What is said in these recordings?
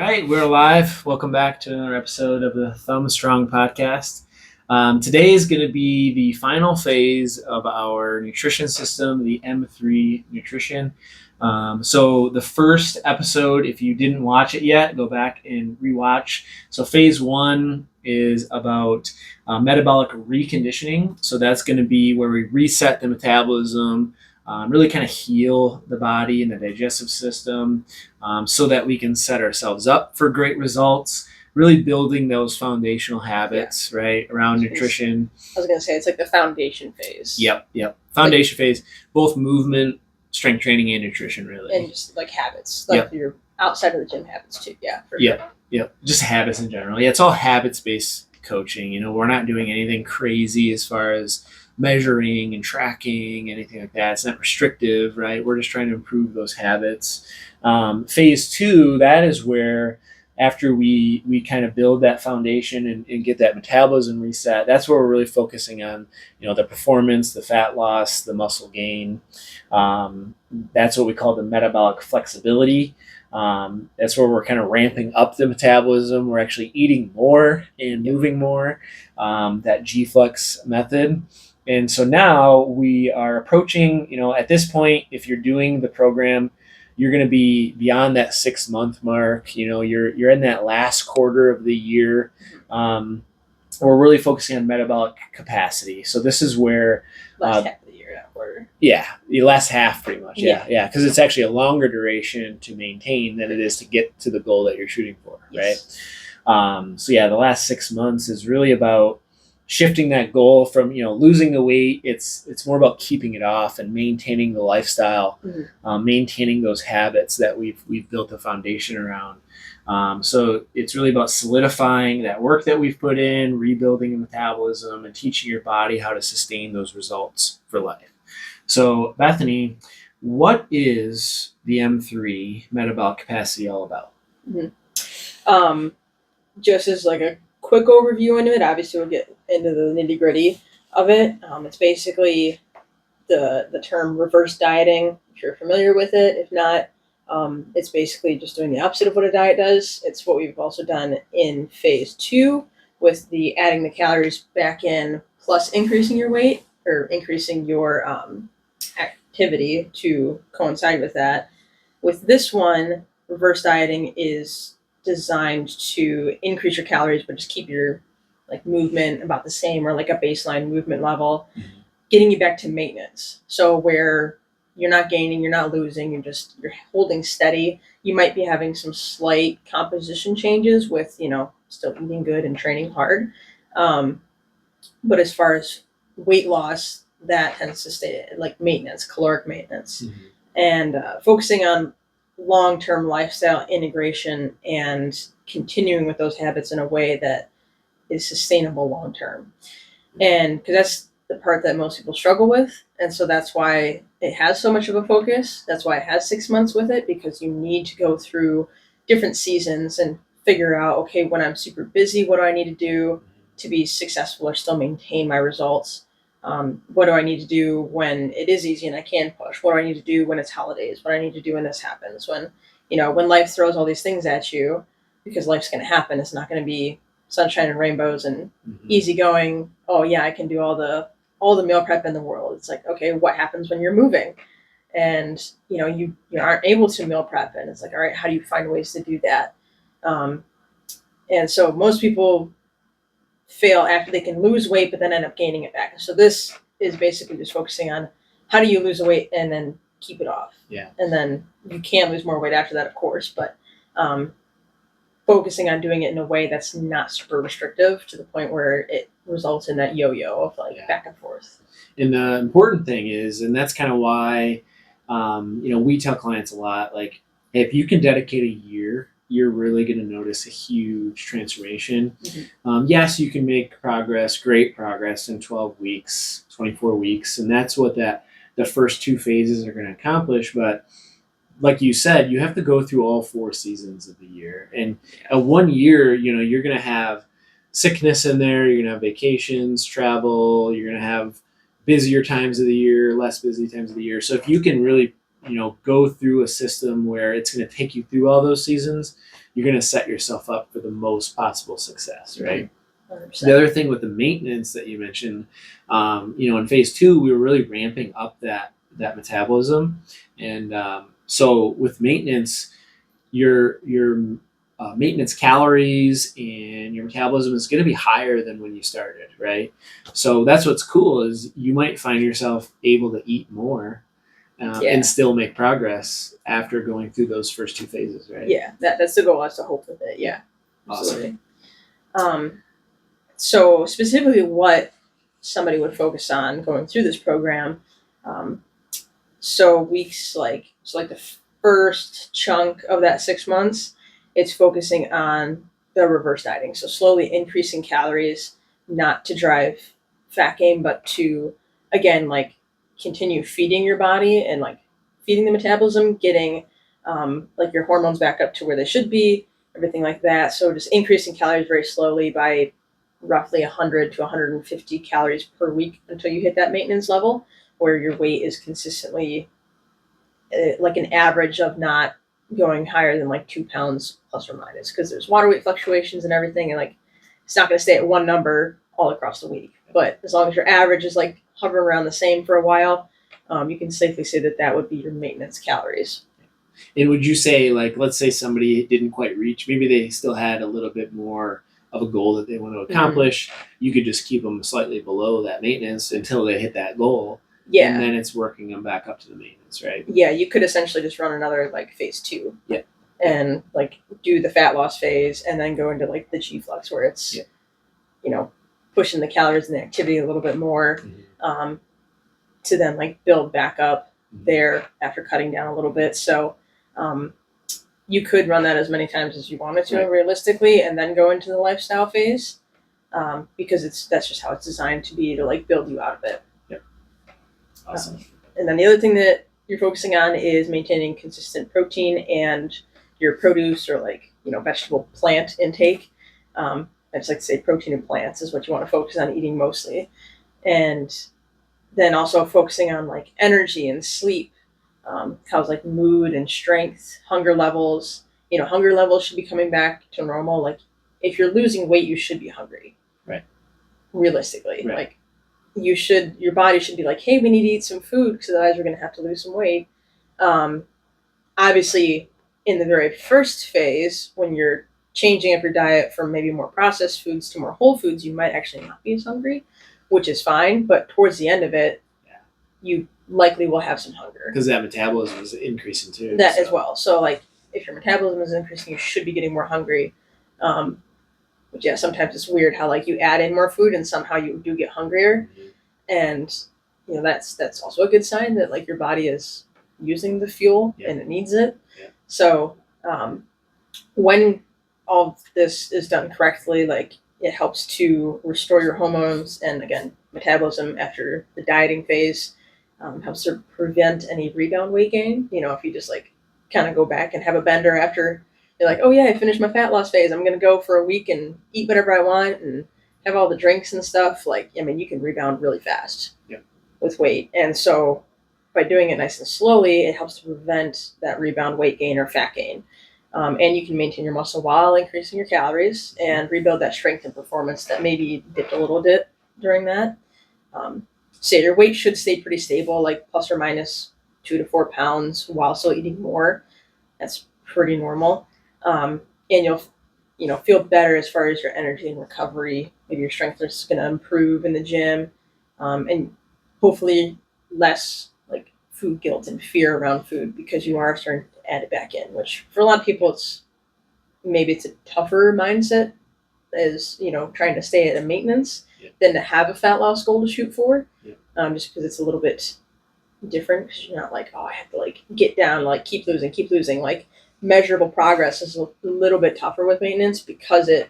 right, we're live. Welcome back to another episode of the Thumb Strong podcast. Today is going to be the final phase of our nutrition system, the M3 nutrition. So the first episode, if you didn't watch it yet, go back and rewatch. So phase one is about metabolic reconditioning. So that's going to be where we reset the metabolism, really kind of heal the body and the digestive system, so that we can set ourselves up for great results, really building those foundational habits, right, around nutrition. I was going to say, it's like the foundation phase. Yep. Foundation phase, both movement, strength training, and nutrition, really. And just like habits, like your outside of the gym habits too. Yeah, for sure. Yep. Just habits in general. Yeah, it's all habits-based coaching. You know, we're not doing anything crazy as far as measuring and tracking, anything like that. It's not restrictive, right? We're just trying to improve those habits. Phase two, that is where after we kind of build that foundation and get that metabolism reset, that's where we're really focusing on, the performance, the fat loss, the muscle gain. That's what we call the metabolic flexibility. That's where we're kind of ramping up the metabolism. We're actually eating more and moving more, that G-Flex method. And so now we are approaching, at this point, if you're doing the program, you're going to be beyond that 6-month mark. You're in that last quarter of the year. We're really focusing on metabolic capacity. So this is where last half of the year, not quarter. Yeah, the last half pretty much. Yeah, because it's actually a longer duration to maintain than it is to get to the goal that you're shooting for, Yes. right? The last 6 months is really about shifting that goal from losing the weight. It's more about keeping it off and maintaining the lifestyle, maintaining those habits that we've built a foundation around. So it's really about solidifying that work that we've put in, rebuilding the metabolism, and teaching your body how to sustain those results for life. So Bethany, what is the M3 metabolic capacity all about? Just as like a quick overview into it, obviously we'll get into the nitty gritty of it. It's basically the term reverse dieting, if you're familiar with it. If not, it's basically just doing the opposite of what a diet does. It's what we've also done in phase two with the adding the calories back in plus increasing your weight or increasing your activity to coincide with that. With this one, reverse dieting is designed to increase your calories but just keep your movement about the same, or like a baseline movement level, getting you back to maintenance. So where you're not gaining, you're not losing, you're holding steady. You might be having some slight composition changes with still eating good and training hard, but as far as weight loss, that tends to stay like maintenance, caloric maintenance, and focusing on long-term lifestyle integration and continuing with those habits in a way that is sustainable long-term. And because that's the part that most people struggle with. And so that's why it has so much of a focus. That's why it has 6 months with it, because you need to go through different seasons and figure out, okay, when I'm super busy, what do I need to do to be successful or still maintain my results? What do I need to do when it is easy and I can push? What do I need to do when it's holidays? What do I need to do when this happens? When life throws all these things at you, because life's going to happen. It's not going to be sunshine and rainbows and easy going. Oh yeah, I can do all the meal prep in the world. It's like, okay, what happens when you're moving and you aren't able to meal prep? And it's like, all right, how do you find ways to do that? And so most people fail after they can lose weight but then end up gaining it back. So this is basically just focusing on how do you lose the weight and then keep it off. Yeah. And then you can lose more weight after that, of course, but focusing on doing it in a way that's not super restrictive to the point where it results in that yo-yo of back and forth. And the important thing is, and that's kind of why, we tell clients a lot, like, hey, if you can dedicate a year, you're really going to notice a huge transformation. Yes, you can make great progress in 12 weeks, 24 weeks. And that's what the first 2 phases are going to accomplish. But like you said, you have to go through all 4 seasons of the year. And 1 year, you're going to have sickness in there. You're going to have vacations, travel. You're going to have busier times of the year, less busy times of the year. So if you can really go through a system where it's going to take you through all those seasons, you're going to set yourself up for the most possible success, right? 100%. The other thing with the maintenance that you mentioned, in phase 2, we were really ramping up that metabolism, and so with maintenance, your maintenance calories and your metabolism is going to be higher than when you started, right? So that's what's cool is you might find yourself able to eat more and still make progress after going through those first 2 phases, right? Yeah, that's the goal. That's the hope with it. Yeah, Awesome. absolutely. So specifically, what somebody would focus on going through this program. So weeks like the first chunk of that 6 months, it's focusing on the reverse dieting. So slowly increasing calories, not to drive fat gain, but to again like continue feeding your body and like feeding the metabolism, getting like your hormones back up to where they should be, everything like that. So just increasing calories very slowly by roughly 100 to 150 calories per week until you hit that maintenance level where your weight is consistently like an average of not going higher than like 2 pounds plus or minus, because there's water weight fluctuations and everything, and like it's not going to stay at one number all across the week. But as long as your average is like hovering around the same for a while, you can safely say that would be your maintenance calories. And would you say, like, let's say somebody didn't quite reach, maybe they still had a little bit more of a goal that they want to accomplish, you could just keep them slightly below that maintenance until they hit that goal. Yeah. And then it's working them back up to the maintenance, right? Yeah, you could essentially just run another like phase 2. Yeah. And like do the fat loss phase and then go into like the G flux where it's, pushing the calories and the activity a little bit more, to then like build back up there after cutting down a little bit. So you could run that as many times as you wanted to, realistically, and then go into the lifestyle phase, because that's just how it's designed to be, to like build you out of it. Yep. Awesome. And then the other thing that you're focusing on is maintaining consistent protein and your produce or like vegetable plant intake. I just like to say protein and plants is what you want to focus on eating mostly, and then also focusing on like energy and sleep, how's like mood and strength, hunger levels. Hunger levels should be coming back to normal. Like if you're losing weight, you should be hungry. Right. Realistically, right. Like your body should be like, hey, we need to eat some food because otherwise we're going to have to lose some weight. Obviously, in the very first phase, when you're changing up your diet from maybe more processed foods to more whole foods, you might actually not be as hungry, which is fine. But towards the end of it, you likely will have some hunger. Because that metabolism is increasing too. That as well. So like if your metabolism is increasing, you should be getting more hungry. But yeah, sometimes it's weird how like you add in more food and somehow you do get hungrier. And that's also a good sign that like your body is using the fuel and it needs it. So when all this is done correctly, like it helps to restore your hormones and again metabolism after the dieting phase, helps to prevent any rebound weight gain. If you just like kind of go back and have a bender after you're like, oh yeah, I finished my fat loss phase, I'm gonna go for a week and eat whatever I want and have all the drinks and stuff, like you can rebound really fast with weight. And so by doing it nice and slowly, it helps to prevent that rebound weight gain or fat gain. And you can maintain your muscle while increasing your calories and rebuild that strength and performance that maybe dipped a little bit during that. So your weight should stay pretty stable, like plus or minus 2 to 4 pounds while still eating more. That's pretty normal. And you'll feel better as far as your energy and recovery. Maybe your strength is going to improve in the gym, and hopefully less like food guilt and fear around food because you are starting to add it back in, which for a lot of people it's a tougher mindset as trying to stay at a maintenance than to have a fat loss goal to shoot for, just because it's a little bit different. You're not like, oh, I have to like get down, like keep losing. Like measurable progress is a little bit tougher with maintenance because it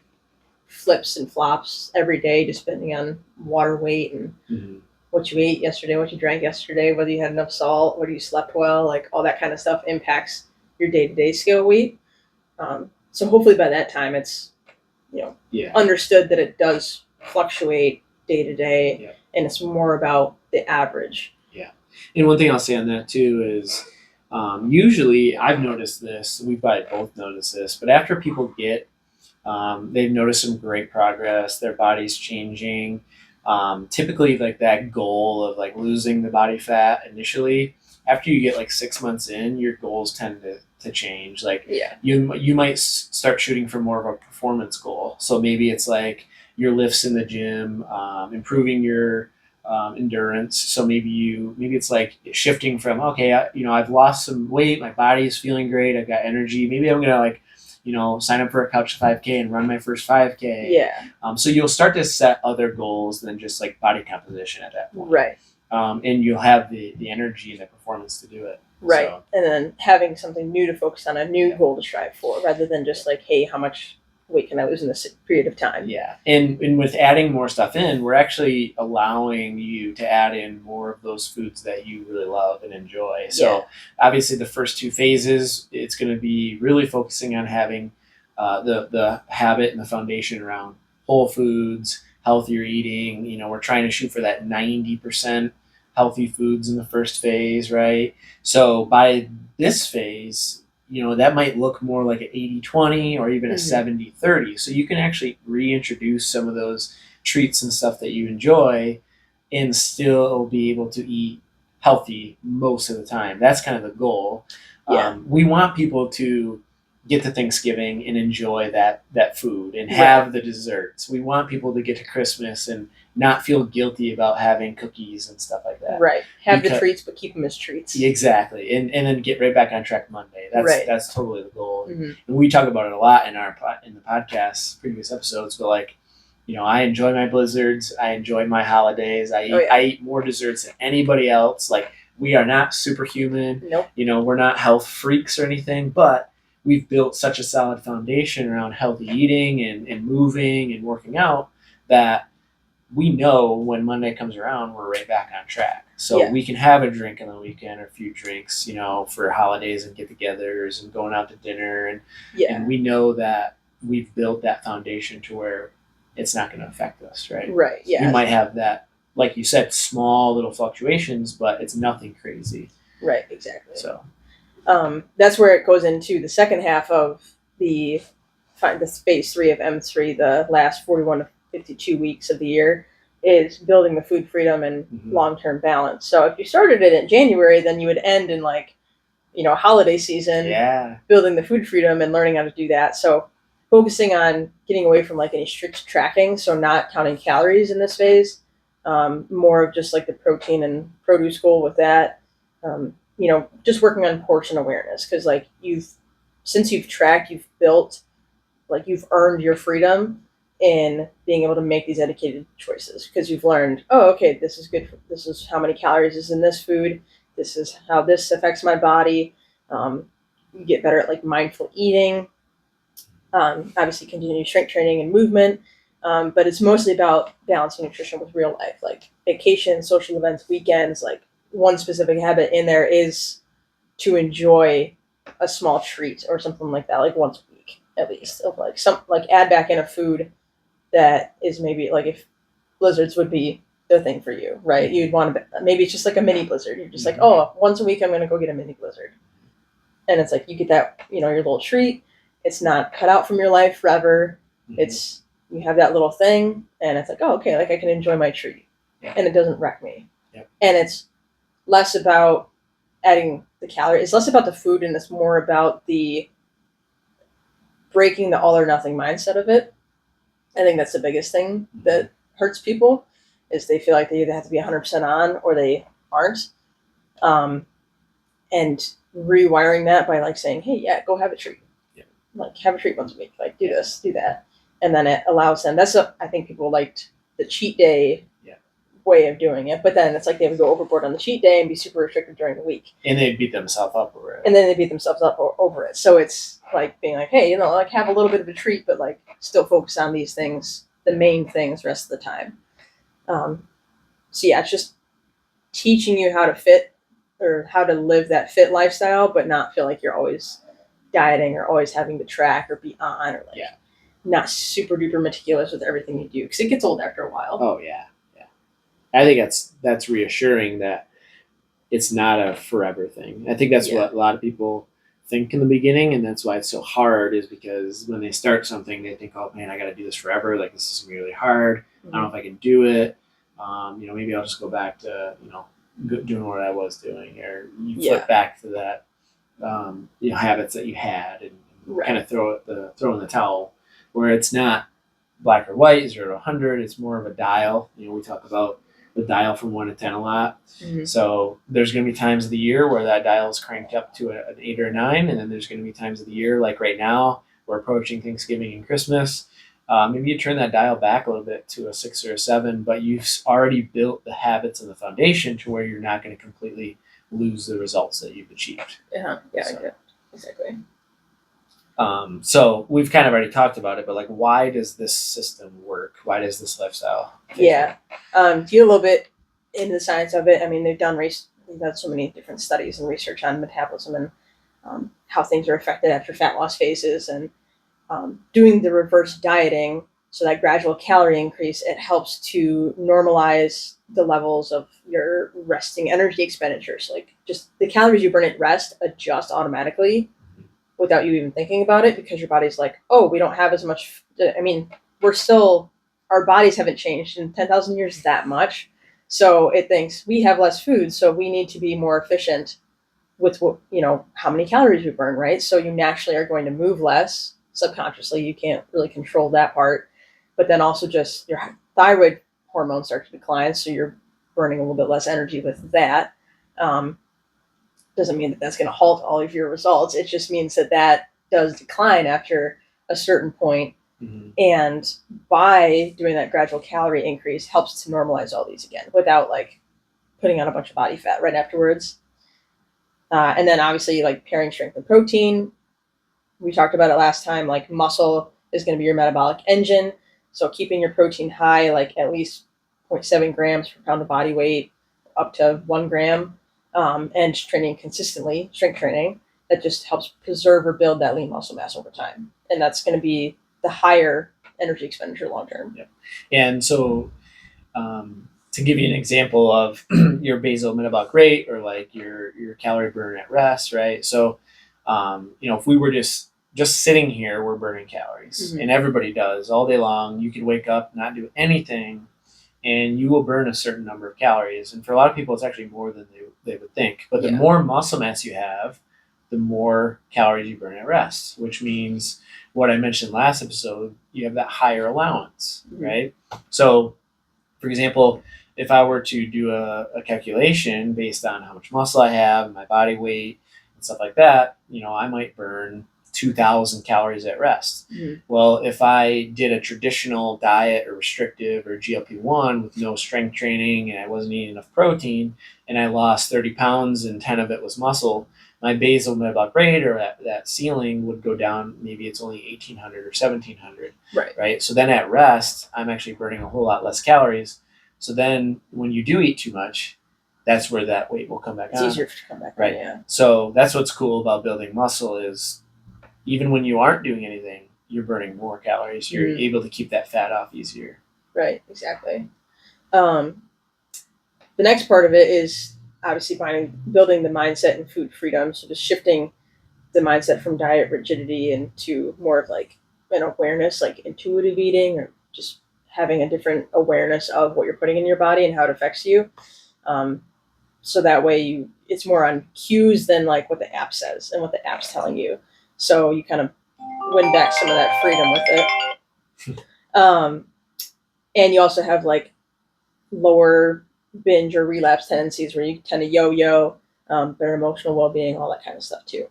flips and flops every day depending on water weight and what you ate yesterday, what you drank yesterday, whether you had enough salt, whether you slept well, like all that kind of stuff impacts your day-to-day scale weight. So hopefully by that time it's understood that it does fluctuate day to day, and it's more about the average. And one thing I'll say on that too is Usually, I've noticed this. We've probably both noticed this, but after people they've noticed some great progress. Their body's changing. Typically, like that goal of like losing the body fat initially, after you get like 6 months in, your goals tend to change. Like Yeah. you might start shooting for more of a performance goal. So maybe it's like your lifts in the gym, improving your endurance. So maybe it's like shifting from okay, I've lost some weight, my body is feeling great, I've got energy. Maybe I'm gonna like sign up for a couch 5K and run my first 5K. Yeah. So you'll start to set other goals than just like body composition at that point. Right. And you'll have the energy and the performance to do it. Right. So, and then having something new to focus on, a new goal to strive for, rather than just like, hey, how much weight can I lose in this period of time? Yeah. And with adding more stuff in, we're actually allowing you to add in more of those foods that you really love and enjoy. So obviously the first two phases, it's going to be really focusing on having the habit and the foundation around whole foods, healthier eating. We're trying to shoot for that 90% healthy foods in the first phase, right? So by this phase, that might look more like an 80-20 or even a 70-30. So you can actually reintroduce some of those treats and stuff that you enjoy and still be able to eat healthy most of the time. That's kind of the goal. Yeah. We want people to get to Thanksgiving and enjoy that food and have the desserts. We want people to get to Christmas and not feel guilty about having cookies and stuff like that. Right. Have the treats, but keep them as treats. Exactly. And then get right back on track Monday. That's totally the goal. Mm-hmm. And we talk about it a lot in the podcast, previous episodes, but like, I enjoy my blizzards. I enjoy my holidays. I eat more desserts than anybody else. Like, we are not superhuman. Nope. We're not health freaks or anything, but we've built such a solid foundation around healthy eating and moving and working out that we know when Monday comes around, we're right back on track. So we can have a drink on the weekend or a few drinks, for holidays and get-togethers and going out to dinner. And we know that we've built that foundation to where it's not going to affect us, right? Right, yeah. You might have that, like you said, small little fluctuations, but it's nothing crazy. Right, exactly. So that's where it goes into the second half of the phase 3 of M3, the last 41 to 52 weeks of the year, is building the food freedom and long-term balance. So if you started it in January, then you would end in holiday season, building the food freedom and learning how to do that. So focusing on getting away from any strict tracking, so not counting calories in this phase, more of just the protein and produce goal with that. Just working on portion awareness, because since you've tracked, you've built, you've earned your freedom in being able to make these educated choices, because you've learned, oh, okay, this is good. This is how many calories is in this food. This is how this affects my body. You get better at mindful eating. Obviously, continue strength training and movement. But it's mostly about balancing nutrition with real life, like vacations, social events, weekends. One specific habit in there is to enjoy a small treat or something like that, once a week at least. Of add back in a food that is maybe if blizzards would be the thing for you, right? You'd want to, maybe it's just a mini blizzard. You're just oh, once a week I'm going to go get a mini blizzard, and it's you get that your little treat. It's not cut out from your life forever. It's you have that little thing, and it's oh, okay, I can enjoy my treat, and it doesn't wreck me. And it's less about adding the calories. It's less about the food, and it's more about the breaking the all or nothing mindset of it. I think that's the biggest thing that hurts people, is they feel like they either have to be 100% on or they aren't. And rewiring that by saying, hey, go have a treat. Have a treat once a week. Do this, do that. And then it allows them. I think people liked the cheat day way of doing it. But then it's they would go overboard on the cheat day and be super restrictive during the week. And they beat themselves up over it. And then they beat themselves up over it. So it's being hey, have a little bit of a treat, but still focus on these things, the main things, rest of the time. So it's just teaching you how to fit, or how to live that fit lifestyle, but not feel like you're always dieting or always having to track or be on, or not super duper meticulous with everything you do, because it gets old after a while. Oh yeah. I think that's reassuring that it's not a forever thing. I think that's Yeah. what a lot of people think in the beginning, and that's why it's so hard, is because when they start something, they think, oh man, I got to do this forever. Like, this is gonna be really hard. I don't know if I can do it. Maybe I'll just go back to, doing what I was doing, or you flip back to that, habits that you had, and kind of throw in the towel, where it's not black or white, 0 to 100. It's more of a dial. We talk about the dial from 1 to 10 a lot. Mm-hmm. So there's going to be times of the year where that dial is cranked up to an 8 or a 9, and then there's going to be times of the year, like right now, we're approaching Thanksgiving and Christmas. Maybe you turn that dial back a little bit to a 6 or a 7, but you've already built the habits and the foundation to where you're not going to completely lose the results that you've achieved. Yeah, exactly. So we've kind of already talked about it, but like, why does this system work? Why does this lifestyle? Yeah. To get a little bit into the science of it, I mean, they've done so many different studies and research on metabolism and how things are affected after fat loss phases, and doing the reverse dieting. So that gradual calorie increase, it helps to normalize the levels of your resting energy expenditures. Like, just the calories you burn at rest adjust automatically without you even thinking about it, because your body's like, oh, we don't have as much. I mean, our bodies haven't changed in 10,000 years that much. So it thinks we have less food, so we need to be more efficient with how many calories we burn, right? So you naturally are going to move less subconsciously. You can't really control that part. But then also just your thyroid hormones start to decline, so you're burning a little bit less energy with that. Doesn't mean that that's going to halt all of your results. It just means that does decline after a certain point. Mm-hmm. And by doing that gradual calorie increase helps to normalize all these again without like putting on a bunch of body fat right afterwards. And then obviously, like, pairing strength and protein. We talked about it last time. Like, muscle is going to be your metabolic engine. So keeping your protein high, like at least 0.7 grams per pound of body weight, up to 1 gram. And training consistently, strength training, that just helps preserve or build that lean muscle mass over time. And that's going to be the higher energy expenditure long term. Yep. And so, to give you an example of your basal metabolic rate, or like your calorie burn at rest, right? So, if we were just sitting here, we're burning calories, Mm-hmm. and everybody does all day long. You could wake up, not do anything, and you will burn a certain number of calories. And for a lot of people, it's actually more than they would think. But the more muscle mass you have, the more calories you burn at rest, which means what I mentioned last episode, you have that higher allowance, Mm-hmm. right? So, for example, if I were to do a calculation based on how much muscle I have, my body weight, and stuff like that, I might burn 2,000 calories at rest. Mm-hmm. Well, if I did a traditional diet or restrictive or GLP-1 with no strength training, and I wasn't eating enough protein, and I lost 30 pounds and 10 of it was muscle, my basal metabolic rate, or that ceiling, would go down. Maybe it's only 1,800 or 1,700. Right. So then at rest, I'm actually burning a whole lot less calories. So then when you do eat too much, that's where that weight will come back on. It's easier to come back right. on, yeah. So that's what's cool about building muscle, is even when you aren't doing anything, you're burning more calories. You're able to keep that fat off easier. Right, exactly. The next part of it is obviously building the mindset and food freedom. So just shifting the mindset from diet rigidity into more of like an awareness, like intuitive eating, or just having a different awareness of what you're putting in your body and how it affects you. So that way it's more on cues than like what the app says and what the app's telling you. So you kind of win back some of that freedom with it. And you also have like lower binge or relapse tendencies, where you tend to yo-yo, their emotional well-being, all that kind of stuff too.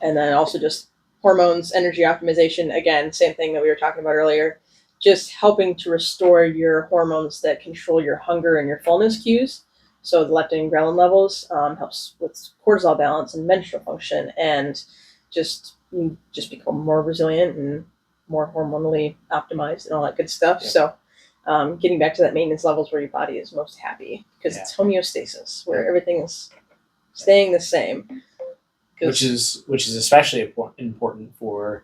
And then also just hormones, energy optimization. Again, same thing that we were talking about earlier. Just helping to restore your hormones that control your hunger and your fullness cues. So the leptin and ghrelin levels helps with cortisol balance and menstrual function, and you just become more resilient and more hormonally optimized and all that good stuff. Yep. So getting back to that maintenance levels where your body is most happy, because it's homeostasis, where everything is staying the same. Which is especially important for,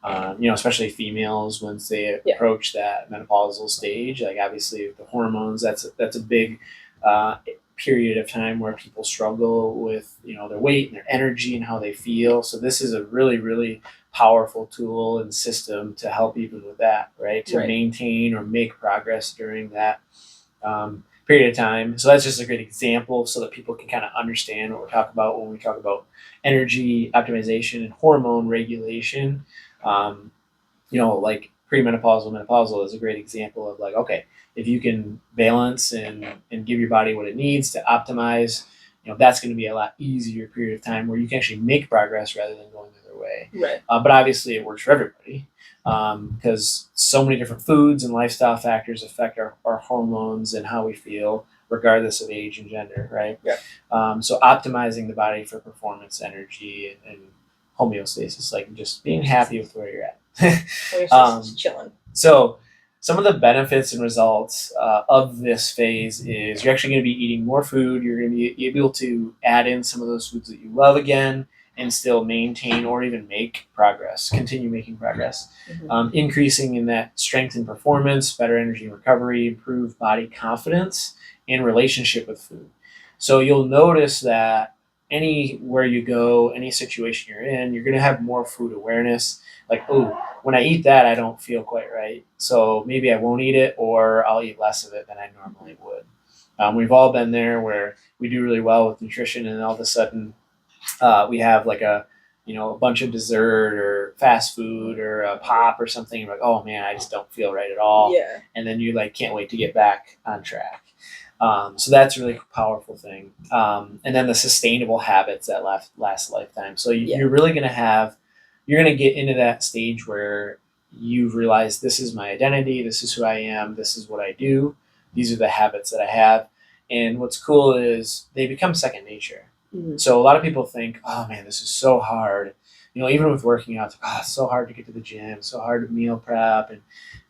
especially females once they approach that menopausal stage. Like, obviously the hormones, that's a big period of time where people struggle with, their weight and their energy and how they feel. So this is a really, really powerful tool and system to help even with that, right? To Right. maintain or make progress during that period of time. So that's just a great example so that people can kind of understand what we're talking about when we talk about energy optimization and hormone regulation. Um, like premenopausal, menopausal is a great example of like, okay, if you can balance and give your body what it needs to optimize, that's going to be a lot easier period of time where you can actually make progress rather than going the other way. Right. But obviously it works for everybody because so many different foods and lifestyle factors affect our hormones and how we feel regardless of age and gender, right? Yeah. So optimizing the body for performance, energy, and homeostasis, like just being happy with where you're at. Just chilling. So some of the benefits and results of this phase is you're actually going to be eating more food. You're going to be able to add in some of those foods that you love again and still maintain or even make progress, continue making progress. Mm-hmm. Increasing in that strength and performance, better energy and recovery, improved body confidence, and relationship with food. So you'll notice that anywhere you go, any situation you're in, you're going to have more food awareness. Like, oh, when I eat that, I don't feel quite right. So maybe I won't eat it, or I'll eat less of it than I normally would. We've all been there where we do really well with nutrition, and all of a sudden we have like a bunch of dessert or fast food or a pop or something. You're like, oh man, I just don't feel right at all. Yeah. And then you like can't wait to get back on track. So that's a really powerful thing. And then the sustainable habits that last lifetime. So you're really you're going to get into that stage where you've realized this is my identity, this is who I am, this is what I do, these are the habits that I have. And what's cool is they become second nature. Mm-hmm. So a lot of people think, oh man, this is so hard. Even with working out, it's like, it's so hard to get to the gym, so hard to meal prep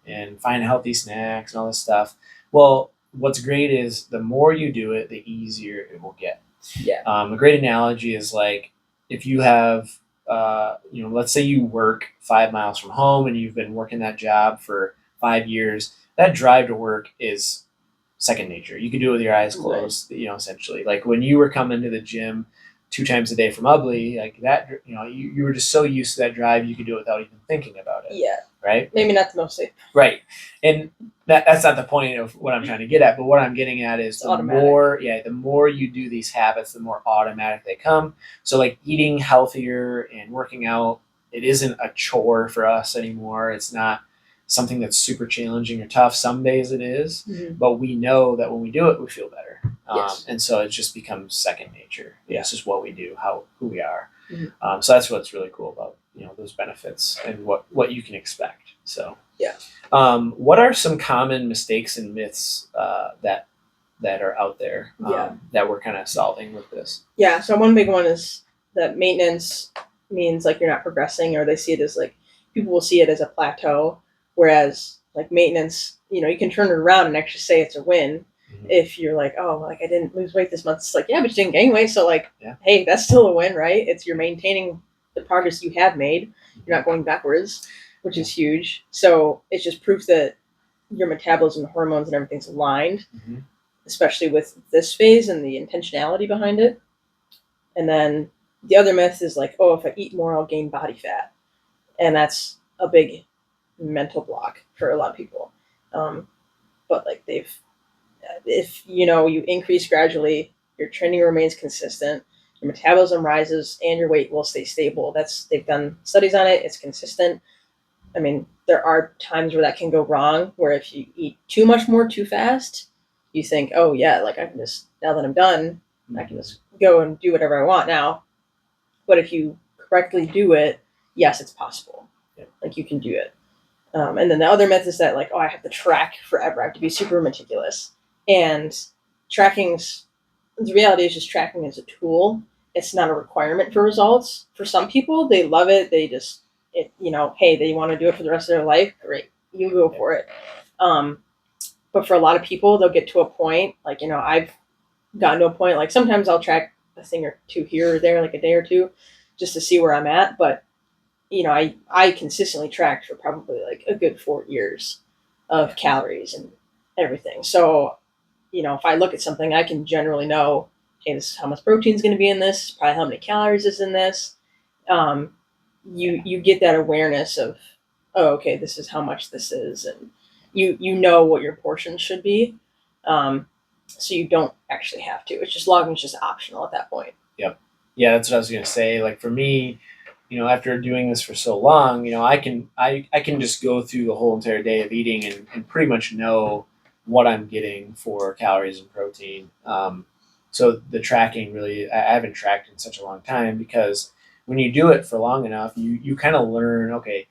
and find healthy snacks and all this stuff. Well, what's great is the more you do it, the easier it will get. Yeah. A great analogy is like if you have, let's say you work 5 miles from home and you've been working that job for 5 years, that drive to work is second nature. You can do it with your eyes closed, right. Essentially. Like when you were coming to the gym 2 times a day from Ubley, like that, you were just so used to that drive, you could do it without even thinking about it. Yeah. Right? Maybe not the most safe. Right. And that's not the point of what I'm trying to get at, but what I'm getting at is the more you do these habits, the more automatic they come. So like eating healthier and working out, it isn't a chore for us anymore. It's not something that's super challenging or tough. Some days it is, mm-hmm. but we know that when we do it, we feel better. Yes. And so it just becomes second nature. Yeah. It's just what we do, who we are. Mm-hmm. So that's what's really cool about those benefits and what you can expect. So yeah. What are some common mistakes and myths that are out there that we're kind of solving with this? Yeah. So one big one is that maintenance means like you're not progressing, or they see it as like people will see it as a plateau. Whereas like maintenance, you can turn it around and actually say it's a win. Mm-hmm. If you're like, oh, like I didn't lose weight this month. It's like, yeah, but you didn't gain weight. So like, hey, that's still a win, right? You're maintaining the progress you have made. You're not going backwards, which is huge. So it's just proof that your metabolism, hormones, and everything's aligned, mm-hmm. especially with this phase and the intentionality behind it. And then the other myth is like, oh, if I eat more, I'll gain body fat. And that's a big mental block for a lot of people. But like if you increase gradually, your training remains consistent, your metabolism rises, and your weight will stay stable. They've done studies on it. It's consistent. I mean, there are times where that can go wrong, where if you eat too much more too fast, you think, oh yeah, like I can just, now that I'm done, I can just go and do whatever I want now. But if you correctly do it, yes, it's possible. Yeah. Like you can do it. And then the other myth is that like, oh, I have to track forever. I have to be super meticulous. And the reality is just tracking is a tool. It's not a requirement for results. For some people, they love it. They just, hey, they want to do it for the rest of their life. Great. You go for it. But for a lot of people, they'll get to a point, like, I've gotten to a point, like sometimes I'll track a thing or two here or there, like a day or two, just to see where I'm at. But I consistently tracked for probably like a good 4 years of calories and everything. So if I look at something, I can generally know, okay, this is how much protein is going to be in this, probably how many calories is in this. Um, you get that awareness of, oh, okay, this is how much this is, and you know what your portion should be. So you don't actually have to. It's just logging is just optional at that point. Yep. Yeah, that's what I was gonna say. Like for me, after doing this for so long, I can just go through the whole entire day of eating and pretty much know what I'm getting for calories and protein. So the tracking really, I haven't tracked in such a long time because when you do it for long enough, you kind of learn, okay,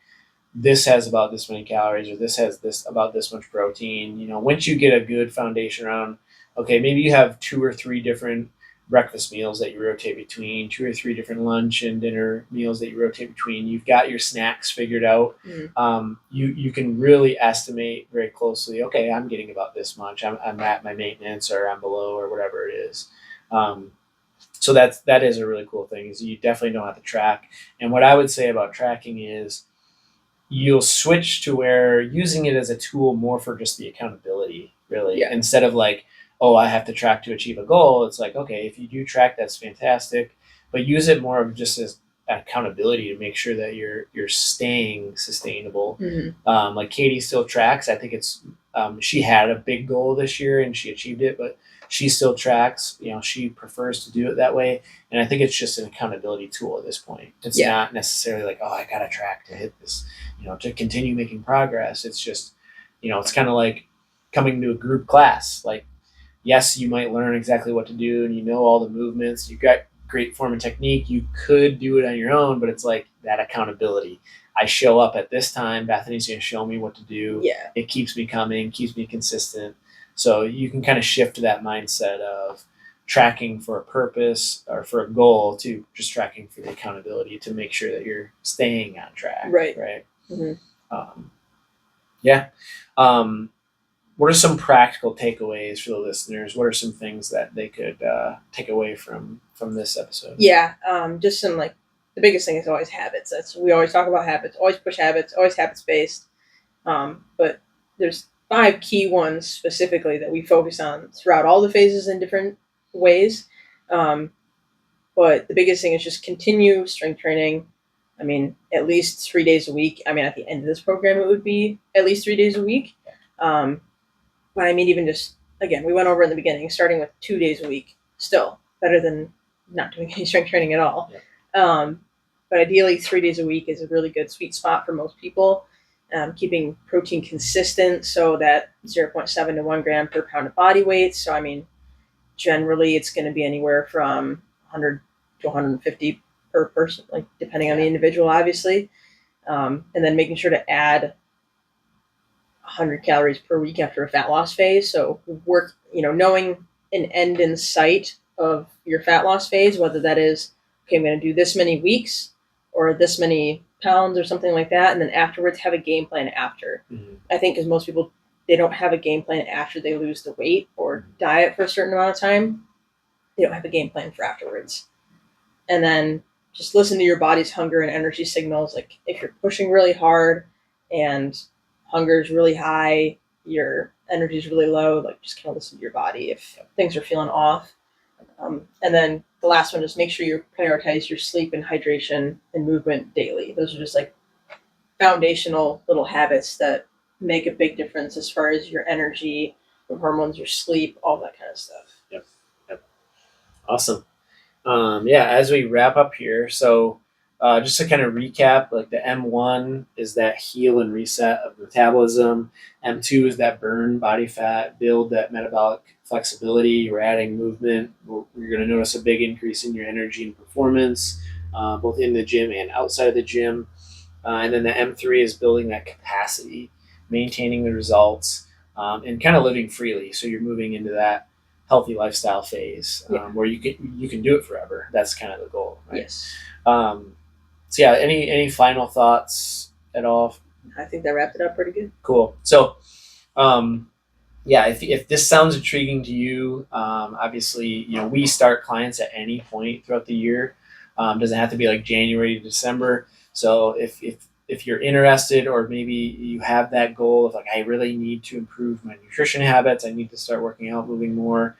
this has about this many calories or this has this about this much protein. Once you get a good foundation around, okay, maybe you have 2 or 3 different breakfast meals that you rotate between, 2 or 3 different lunch and dinner meals that you rotate between. You've got your snacks figured out. You can really estimate very closely, okay, I'm getting about this much. I'm at my maintenance or I'm below or whatever it is. So that is a really cool thing is you definitely don't have to track. And what I would say about tracking is you'll switch to where using it as a tool more for just the accountability, really, Yeah. instead of like, oh, I have to track to achieve a goal. It's like, okay, if you do track, that's fantastic, but use it more of just as accountability to make sure that you're staying sustainable. Like Katie still tracks. I think she had a big goal this year and she achieved it, but she still tracks. She prefers to do it that way, and I think it's just an accountability tool at this point. It's not necessarily like, oh, I gotta track to hit this, to continue making progress. It's just, it's kind of like coming to a group class. Like, yes, you might learn exactly what to do and all the movements. You've got great form and technique. You could do it on your own, but it's like that accountability. I show up at this time. Bethany's going to show me what to do. Yeah. It keeps me coming, keeps me consistent. So you can kind of shift to that mindset of tracking for a purpose or for a goal to just tracking for the accountability to make sure that you're staying on track. Right. Yeah. What are some practical takeaways for the listeners? What are some things that they could take away from this episode? Yeah. Just some the biggest thing is always habits. We always talk about habits. Always push habits. Always habits based. But there's 5 key ones specifically that we focus on throughout all the phases in different ways. But the biggest thing is just continue strength training. I mean, at least 3 days a week. I mean, at the end of this program, it would be at least 3 days a week. But I mean, even just, again, we went over in the beginning, starting with 2 days a week, still better than not doing any strength training at all. Yeah. But ideally, 3 days a week is a really good sweet spot for most people. Keeping protein consistent, so that 0.7 to 1 gram per pound of body weight. So, I mean, generally it's going to be anywhere from 100 to 150 per person, depending on the individual, obviously. And then making sure to add 100 calories per week after a fat loss phase. So work, knowing an end in sight of your fat loss phase, whether that is, okay, I'm going to do this many weeks or this many pounds or something like that. And then afterwards have a game plan after. I think because most people, they don't have a game plan after they lose the weight or diet for a certain amount of time. They don't have a game plan for afterwards. And then just listen to your body's hunger and energy signals. Like if you're pushing really hard and hunger is really high, your energy is really low, just kind of listen to your body if things are feeling off. And then the last one, just make sure you prioritize your sleep and hydration and movement daily. Those are just foundational little habits that make a big difference as far as your energy, your hormones, your sleep, all that kind of stuff. Yep. Awesome. As we wrap up here, so just to kind of recap, like the M1 is that heal and reset of metabolism. M2 is that burn body fat, build that metabolic flexibility. You're adding movement. You're going to notice a big increase in your energy and performance, both in the gym and outside of the gym. And then the M3 is building that capacity, maintaining the results, and kind of living freely. So you're moving into that healthy lifestyle phase where you can do it forever. That's kind of the goal, right? Yes. Any final thoughts at all? I think that wrapped it up pretty good. Cool. So, if this sounds intriguing to you, obviously, we start clients at any point throughout the year. Doesn't have to be like January to December. So if if you're interested, or maybe you have that goal of like, I really need to improve my nutrition habits, I need to start working out, moving more,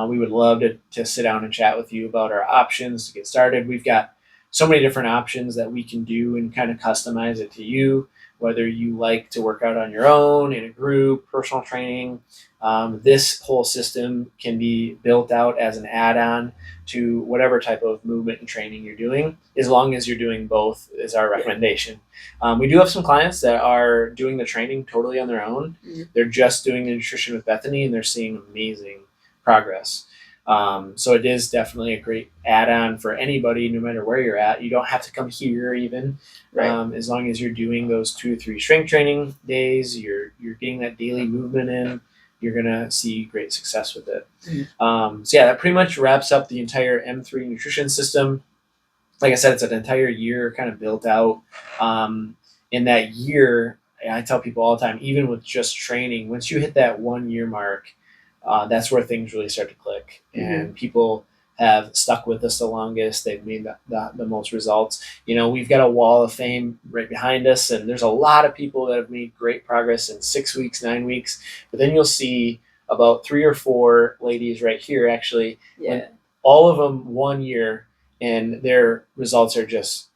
we would love to sit down and chat with you about our options to get started. We've got so many different options that we can do and kind of customize it to you, whether you like to work out on your own, in a group, personal training. This whole system can be built out as an add-on to whatever type of movement and training you're doing, as long as you're doing both, is our recommendation. We do have some clients that are doing the training totally on their own. They're just doing the nutrition with Bethany, and they're seeing amazing progress. So it is definitely a great add-on for anybody, no matter where you're at. You don't have to come here even. As long as you're doing those 2 or 3 strength training days, you're getting that daily movement in, you're gonna see great success with it. So yeah, that pretty much wraps up the entire M3 nutrition system. Like I said, it's an entire year kind of built out. In that year, I tell people all the time, even with just training, once you hit that 1 year mark, that's where things really start to click, and people have stuck with us the longest. They've made the most results. We've got a wall of fame right behind us, and there's a lot of people that have made great progress in 6 weeks, 9 weeks. But then you'll see about 3 or 4 ladies right here, actually, all of them 1 year, and their results are just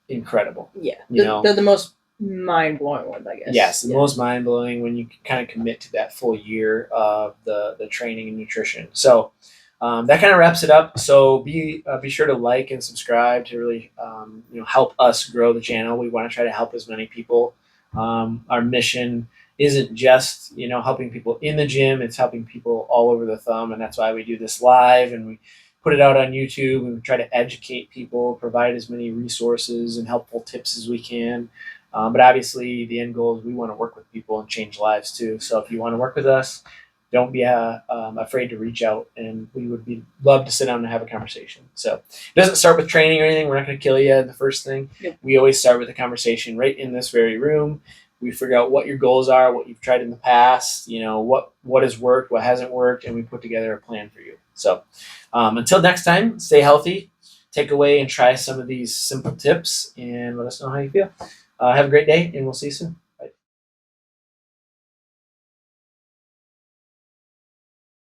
incredible. They're the most mind-blowing ones, I guess. Yes, the most mind-blowing when you kind of commit to that full year of the training and nutrition. So that kind of wraps it up. So be sure to like and subscribe to really help us grow the channel. We want to try to help as many people. Our mission isn't just helping people in the gym; it's helping people all over the thumb, and that's why we do this live and we put it out on YouTube, and we try to educate people, provide as many resources and helpful tips as we can. But obviously, the end goal is we want to work with people and change lives too. So if you want to work with us, don't be afraid to reach out, and we would love to sit down and have a conversation. So it doesn't start with training or anything. We're not going to kill you the first thing. We always start with a conversation right in this very room. We figure out what your goals are, what you've tried in the past, what has worked, what hasn't worked, and we put together a plan for you. So until next time, stay healthy, take away and try some of these simple tips, and let us know how you feel. Have a great day, and we'll see you soon.